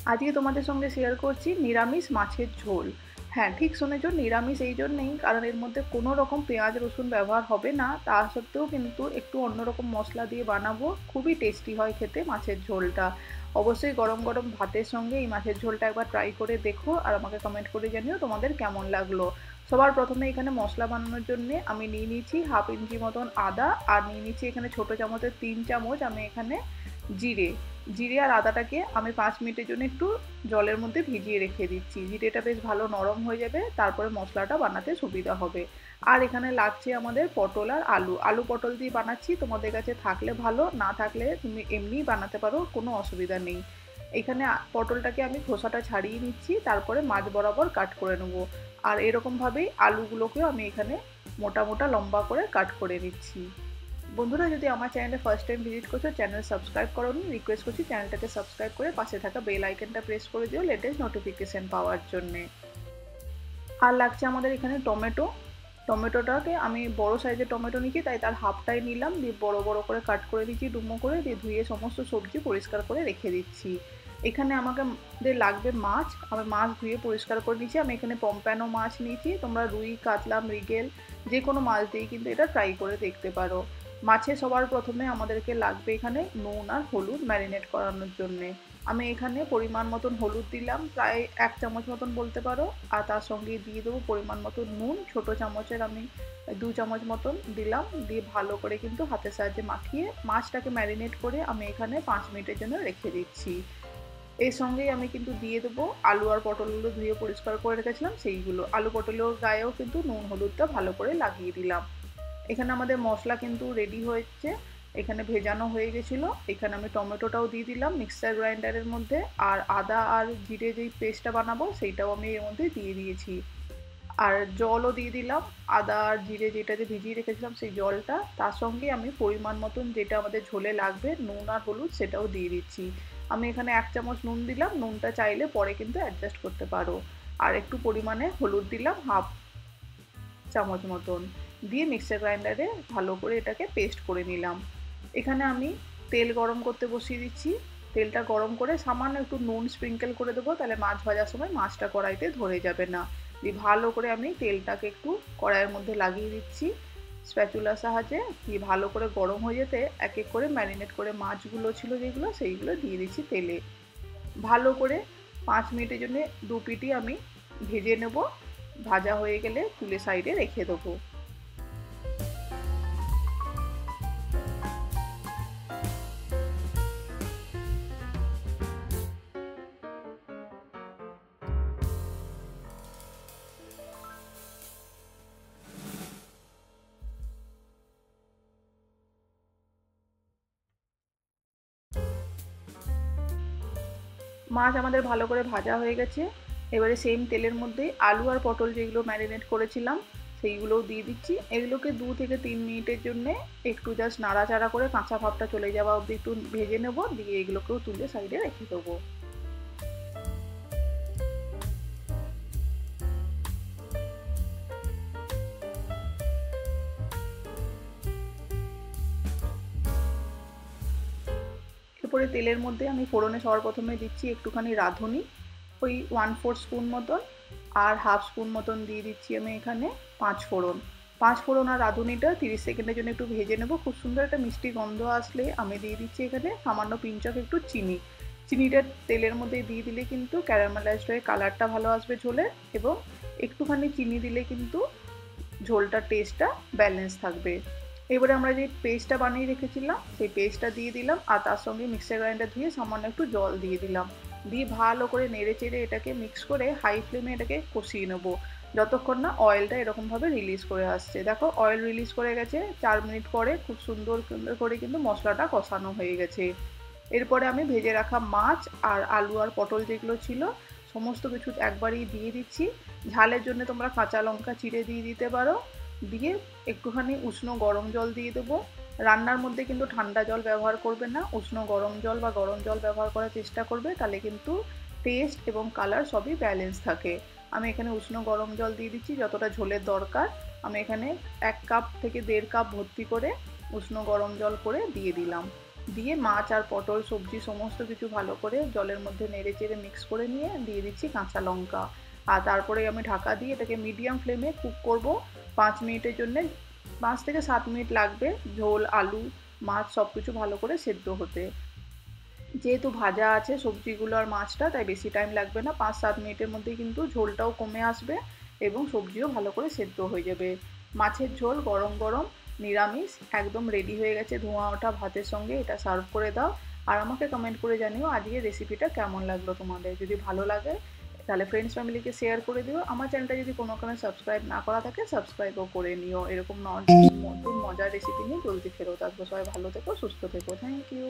আজকে তোমাদের সঙ্গে শেয়ার করছি নিরামিষ মাছের ঝোল। হ্যাঁ, ঠিক শুনেছ, নিরামিষ এই জন্যেই কারণ এর মধ্যে কোনো রকম পেঁয়াজ রসুন ব্যবহার হবে না। তা সত্ত্বেও কিন্তু একটু অন্যরকম মশলা দিয়ে বানাবো, খুবই টেস্টি হয় খেতে মাছের ঝোলটা। অবশ্যই গরম গরম ভাতের সঙ্গে এই মাছের ঝোলটা একবার ট্রাই করে দেখো আর আমাকে কমেন্ট করে জানিও তোমাদের কেমন লাগলো। সবার প্রথমে এখানে মশলা বানানোর জন্য আমি নিয়ে নিয়েছি 1/2 ইঞ্চি মতন আদা, আর নিয়ে নিচ্ছি এখানে ছোটো চামচের 3 চামচ আমি এখানে জিরে। জিরে আর আদাটাকে আমি 5 মিনিটের জন্য একটু জলের মধ্যে ভিজিয়ে রেখে দিচ্ছি। জিরেটা বেশ ভালো নরম হয়ে যাবে, তারপরে মশলাটা বানাতে সুবিধা হবে। আর এখানে লাগছে আমাদের পটল আর আলু। আলু পটল দিয়ে বানাচ্ছি, তোমাদের কাছে থাকলে ভালো, না থাকলে তুমি এমনিই বানাতে পারো, কোনো অসুবিধা নেই। এখানে পটলটাকে আমি খোসাটা ছাড়িয়ে নিচ্ছি, তারপরে মাঝ বরাবর কাট করে নেবো। আর এরকমভাবেই আলুগুলোকেও আমি এখানে মোটা মোটা লম্বা করে কাট করে নিচ্ছি। বন্ধুরা, যদি আমার চ্যানেলে ফার্স্ট টাইম ভিজিট করছো, চ্যানেল সাবস্ক্রাইব করোনি, রিকোয়েস্ট করছি চ্যানেলটাকে সাবস্ক্রাইব করে পাশে থাকা বেল আইকনটা প্রেস করে দিও লেটেস্ট নোটিফিকেশন পাওয়ার জন্যে। আর লাগছে আমাদের এখানে টমেটো। টমেটোটাকে আমি বড় সাইজের টমেটো নিচ্ছি, তাই তার হাফটাই নিলাম, দিয়ে বড় বড় করে কাট করে দিচ্ছি ডুমো করে, দিয়ে ধুয়ে সমস্ত সবজি পরিষ্কার করে রেখে দিচ্ছি। এখানে আমাদের লাগবে মাছ। আমি মাছ ধুয়ে পরিষ্কার করে নিচ্ছি। আমি এখানে পম্প্যানো মাছ নিয়েছি, তোমরা রুই, কাতলা, মৃগেল যে কোনো মাছ দিয়েই কিন্তু এটা ট্রাই করে দেখতে পারো। মাছে সবার প্রথমে আমাদেরকে লাগবে এখানে নুন আর হলুদ ম্যারিনেট করানোর জন্যে। আমি এখানে পরিমাণ মতন হলুদ দিলাম, প্রায় 1 চামচ মতন বলতে পারো। আর তার সঙ্গে দিয়ে দেবো পরিমাণ মতন নুন, ছোটো চামচের আমি 2 চামচ মতন দিলাম। দিয়ে ভালো করে কিন্তু হাতের সাহায্যে মাখিয়ে মাছটাকে ম্যারিনেট করে আমি এখানে 5 মিনিটের জন্য রেখে দিচ্ছি। এর সঙ্গেই আমি কিন্তু দিয়ে দেবো আলু আর পটলগুলো ধুয়ে পরিষ্কার করে রেখেছিলাম সেইগুলো। আলু পটলের গায়েও কিন্তু নুন হলুদটা ভালো করে লাগিয়ে দিলাম। এখানে আমাদের মশলা কিন্তু রেডি হয়েছে, এখানে ভেজানো হয়ে গেছিলো। এখানে আমি টমেটোটাও দিয়ে দিলাম মিক্সার গ্রাইন্ডারের মধ্যে, আর আদা আর জিরে যেই পেস্টটা বানাবো সেইটাও আমি এর মধ্যে দিয়ে দিয়েছি। আর জলও দিয়ে দিলাম, আদা আর জিরে যেটা যে ভিজিয়ে রেখেছিলাম সেই জলটা, তার সঙ্গে আমি পরিমাণ মতন যেটা আমাদের ঝোলে লাগবে নুন আর হলুদ সেটাও দিয়ে দিচ্ছি। আমি এখানে 1 চামচ নুন দিলাম, নুনটা চাইলে পরে কিন্তু অ্যাডজাস্ট করতে পারো। আর একটু পরিমাণে হলুদ দিলাম, 1/2 চামচ মতন, দিয়ে মিক্সার গ্রাইন্ডারে ভালো করে এটাকে পেস্ট করে নিলাম। এখানে আমি তেল গরম করতে বসিয়ে দিচ্ছি। তেলটা গরম করে সামান্য একটু নুন স্প্রিঙ্কেল করে দেবো, তাহলে মাছ ভাজার সময় মাছটা কড়াইতে ধরে যাবে না। দিয়ে ভালো করে আমি তেলটাকে একটু কড়াইয়ের মধ্যে লাগিয়ে দিচ্ছি স্প্যাচুলার সাহায্যে। দিয়ে ভালো করে গরম হয়ে যেতে এক এক করে ম্যারিনেট করে মাছগুলো ছিল যেগুলো সেইগুলো দিয়ে দিচ্ছি তেলে। ভালো করে 5 মিনিটের জন্য দু পিঠই আমি ভেজে নেব। ভাজা হয়ে গেলে তুলে সাইডে রেখে দেবো। মাছ আমাদের ভালো করে ভাজা হয়ে গেছে। এবারে সেম তেলের মধ্যে আলু আর পটল যেগুলো ম্যারিনেট করেছিলাম সেইগুলোও দিয়ে দিচ্ছি। এগুলোকে 2 থেকে 3 মিনিটের জন্যে একটু জাস্ট নাড়াচাড়া করে কাঁচা ভাবটা চলে যাওয়া অবধি একটু ভেজে নেব, দিয়ে এগুলোকেও তুলে সাইডে রেখে দেবো। এরপরে তেলের মধ্যে আমি ফোড়নে সবার প্রথমে দিচ্ছি একটুখানি রাঁধুনি, ওই 1/4 স্পুন মতন, আর 1/2 স্পুন মতন দিয়ে দিচ্ছি আমি এখানে 5 ফোড়ন। 5 ফোড়ন আর রাঁধুনিটা 30 সেকেন্ডের জন্য একটু ভেজে নেব। খুব সুন্দর একটা মিষ্টি গন্ধ আসলে আমি দিয়ে দিচ্ছি এখানে সামান্য পিঞ্চ অফ একটু চিনি। চিনিটা তেলের মধ্যে দিয়ে দিলে কিন্তু ক্যারামেলাইজড হয়ে কালারটা ভালো আসবে ঝোলের, এবং একটুখানি চিনি দিলে কিন্তু ঝোলটার টেস্টটা ব্যালেন্স থাকবে। এবারে আমরা যে পেস্টটা বানিয়ে রেখেছিলাম সেই পেস্টটা দিয়ে দিলাম, আর তার সঙ্গে মিক্সার গ্রাইন্ডার ধুয়ে সামান্য একটু জল দিয়ে দিলাম। দিয়ে ভালো করে নেড়ে চেড়ে এটাকে মিক্স করে হাই ফ্লেমে এটাকে কষিয়ে নেবো যতক্ষণ না অয়েলটা এরকমভাবে রিলিজ করে আসছে। দেখো অয়েল রিলিজ করে গেছে, 4 মিনিট পরে খুব সুন্দর করে কিন্তু মশলাটা কষানো হয়ে গেছে। এরপরে আমি ভেজে রাখা মাছ আর আলু আর পটল যেগুলো ছিল সমস্ত কিছু একবারই দিয়ে দিচ্ছি। ঝালের জন্য তোমরা কাঁচা লঙ্কা চিড়ে দিয়ে দিতে পারো। দিয়ে একটুখানি উষ্ণ গরম জল দিয়ে দেবো। রান্নার মধ্যে কিন্তু ঠান্ডা জল ব্যবহার করবে না, উষ্ণ গরম জল বা গরম জল ব্যবহার করার চেষ্টা করবে, তাহলে কিন্তু টেস্ট এবং কালার সবই ব্যালেন্স থাকে। আমি এখানে উষ্ণ গরম জল দিয়ে দিচ্ছি যতটা ঝোলের দরকার। আমি এখানে 1 কাপ থেকে 1.5 কাপ ভর্তি করে উষ্ণ গরম জল করে দিয়ে দিলাম। দিয়ে মাছ আর পটল সবজি সমস্ত কিছু ভালো করে জলের মধ্যে নেড়ে চেড়ে মিক্স করে নিয়ে দিয়ে দিচ্ছি কাঁচা লঙ্কা। আর তারপরে আমি ঢাকা দিয়ে এটাকে মিডিয়াম ফ্লেমে কুক করব 5 মিনিটের জন্যে। 5 থেকে 7 মিনিট লাগবে ঝোল, আলু, মাছ সব কিছু ভালো করে সেদ্ধ হতে। যেহেতু ভাজা আছে সবজিগুলো আর মাছটা, তাই বেশি টাইম লাগবে না, 5-7 মিনিটের মধ্যেই কিন্তু ঝোলটাও কমে আসবে এবং সবজিও ভালো করে সেদ্ধ হয়ে যাবে। মাছের ঝোল গরম গরম নিরামিষ একদম রেডি হয়ে গেছে, ধোঁয়া ওঠা ভাতের সঙ্গে এটা সার্ভ করে দাও। আর আমাকে কমেন্ট করে জানিও আজকের রেসিপিটা কেমন লাগলো তোমাদের। যদি ভালো লাগে তাহলে ফ্রেন্ডস ফ্যামিলিকে শেয়ার করে দিও। আমার চ্যানেলটা যদি কোনো কারণে সাবস্ক্রাইব না করা থাকে সাবস্ক্রাইবও করে নিও। এরকম নতুন মজার রেসিপি নিয়ে জলদি ফেরত আসবো। সবাই ভালো থেকো, সুস্থ থেকো। Thank you.